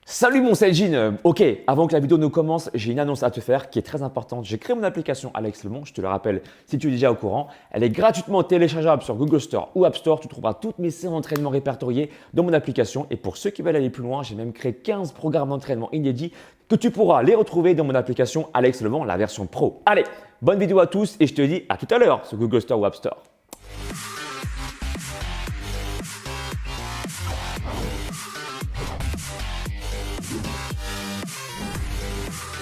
Salut mon Celgene. Ok, avant que la vidéo ne commence, j'ai une annonce à te faire qui est très importante. J'ai créé mon application Alex Lemon, je te le rappelle si tu es déjà au courant. Elle est gratuitement téléchargeable sur Google Store ou App Store. Tu trouveras toutes mes séances d'entraînement répertoriées dans mon application. Et pour ceux qui veulent aller plus loin, j'ai même créé 15 programmes d'entraînement inédits que tu pourras les retrouver dans mon application Alex Lemon, la version pro. Allez, bonne vidéo à tous et je te dis à tout à l'heure sur Google Store ou App Store.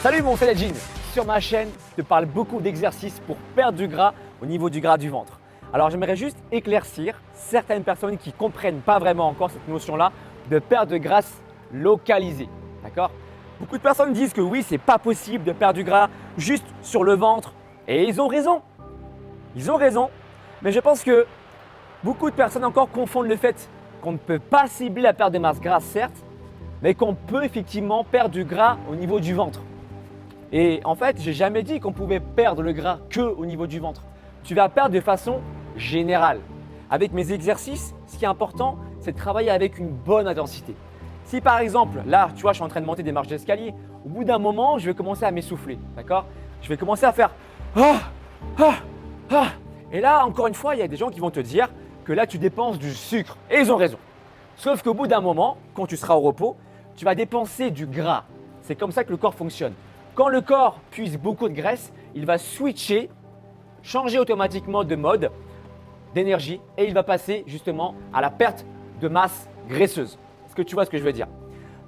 Salut mon Celgene. Sur ma chaîne, je te parle beaucoup d'exercices pour perdre du gras au niveau du gras du ventre. Alors j'aimerais juste éclaircir certaines personnes qui ne comprennent pas vraiment encore cette notion-là de perte de graisse localisée. D'accord? Beaucoup de personnes disent que oui, c'est pas possible de perdre du gras juste sur le ventre et ils ont raison. Ils ont raison, mais je pense que beaucoup de personnes encore confondent le fait qu'on ne peut pas cibler la perte de masse grasse, certes, mais qu'on peut effectivement perdre du gras au niveau du ventre. Et en fait, j'ai jamais dit qu'on pouvait perdre le gras que au niveau du ventre. Tu vas perdre de façon générale. Avec mes exercices, ce qui est important, c'est de travailler avec une bonne intensité. Si par exemple, là, tu vois, je suis en train de monter des marches d'escalier, au bout d'un moment, je vais commencer à m'essouffler, d'accord? Je vais commencer à faire ah, ah, ah. Et là, encore une fois, il y a des gens qui vont te dire que là, tu dépenses du sucre. Et ils ont raison. Sauf qu'au bout d'un moment, quand tu seras au repos, tu vas dépenser du gras. C'est comme ça que le corps fonctionne. Quand le corps puise beaucoup de graisse, il va switcher, changer automatiquement de mode, d'énergie et il va passer justement à la perte de masse graisseuse. Est-ce que tu vois ce que je veux dire?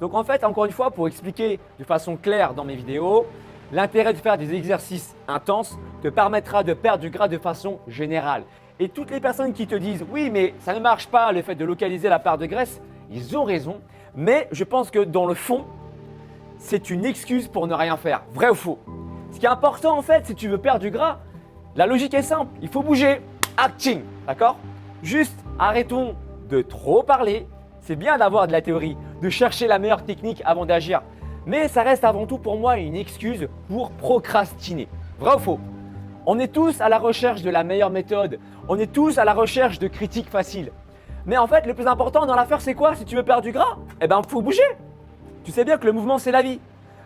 Donc en fait, encore une fois, pour expliquer de façon claire dans mes vidéos, l'intérêt de faire des exercices intenses te permettra de perdre du gras de façon générale. Et toutes les personnes qui te disent « oui, mais ça ne marche pas le fait de localiser la part de graisse », ils ont raison, mais je pense que dans le fond, c'est une excuse pour ne rien faire. Vrai ou faux? Ce qui est important en fait, si tu veux perdre du gras, la logique est simple. Il faut bouger. Acting. D'accord? Juste arrêtons de trop parler. C'est bien d'avoir de la théorie, de chercher la meilleure technique avant d'agir. Mais ça reste avant tout pour moi une excuse pour procrastiner. Vrai ou faux? On est tous à la recherche de la meilleure méthode. On est tous à la recherche de critiques faciles. Mais en fait, le plus important dans l'affaire, c'est quoi? Si tu veux perdre du gras, il faut bouger. Tu sais bien que le mouvement, c'est la vie.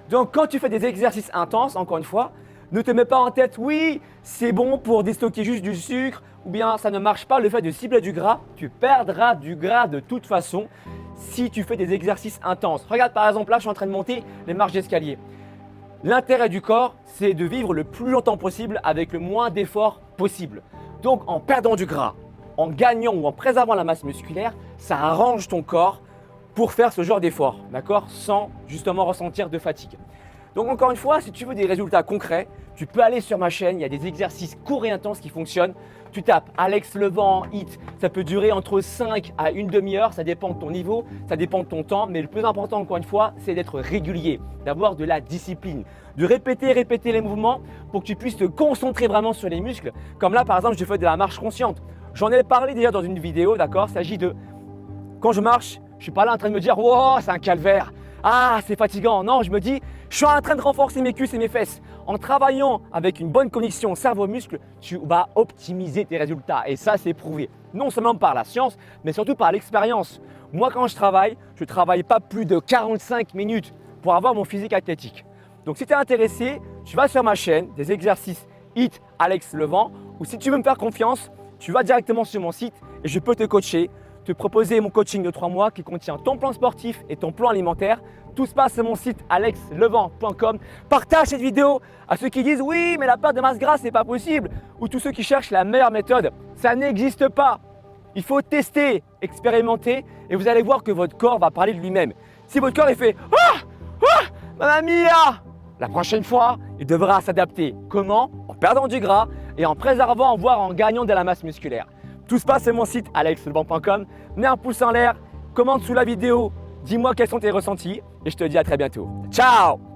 Donc, quand tu fais des exercices intenses, encore une fois, ne te mets pas en tête, oui, c'est bon pour déstocker juste du sucre, ou bien ça ne marche pas le fait de cibler du gras. Tu perdras du gras de toute façon si tu fais des exercices intenses. Regarde, par exemple, là, je suis en train de monter les marches d'escalier. L'intérêt du corps, c'est de vivre le plus longtemps possible avec le moins d'efforts possible. Donc, en perdant du gras, en gagnant ou en préservant la masse musculaire, ça arrange ton corps pour faire ce genre d'effort, d'accord? Sans justement ressentir de fatigue. Donc encore une fois, si tu veux des résultats concrets, tu peux aller sur ma chaîne, il y a des exercices courts et intenses qui fonctionnent. Tu tapes Alex Levent, HIIT, ça peut durer entre 5 à une demi-heure, ça dépend de ton niveau, ça dépend de ton temps, mais le plus important encore une fois, c'est d'être régulier, d'avoir de la discipline, de répéter les mouvements pour que tu puisses te concentrer vraiment sur les muscles. Comme là par exemple, je fais de la marche consciente. J'en ai parlé déjà dans une vidéo, d'accord? Il s'agit de, quand je marche, je ne suis pas là en train de me dire « wow, c'est un calvaire, ah, c'est fatigant ». Non, je me dis « je suis en train de renforcer mes cuisses et mes fesses ». En travaillant avec une bonne connexion cerveau-muscle, tu vas optimiser tes résultats. Et ça, c'est prouvé. Non seulement par la science, mais surtout par l'expérience. Moi, quand je ne travaille pas plus de 45 minutes pour avoir mon physique athlétique. Donc, si tu es intéressé, tu vas sur ma chaîne, des exercices HIIT Alex Levent, ou si tu veux me faire confiance, tu vas directement sur mon site et je peux te coacher, te proposer mon coaching de 3 mois qui contient ton plan sportif et ton plan alimentaire. Tout se passe sur mon site alexlevent.com. Partage cette vidéo à ceux qui disent « oui, mais la perte de masse grasse, c'est pas possible » ou tous ceux qui cherchent la meilleure méthode. Ça n'existe pas. Il faut tester, expérimenter et vous allez voir que votre corps va parler de lui-même. Si votre corps est fait « ah, ah, mamma mia !» la prochaine fois, il devra s'adapter. Comment? En perdant du gras et en préservant, voire en gagnant de la masse musculaire. Tout se passe sur mon site alexlevent.com. Mets un pouce en l'air, commente sous la vidéo, dis-moi quels sont tes ressentis et je te dis à très bientôt. Ciao!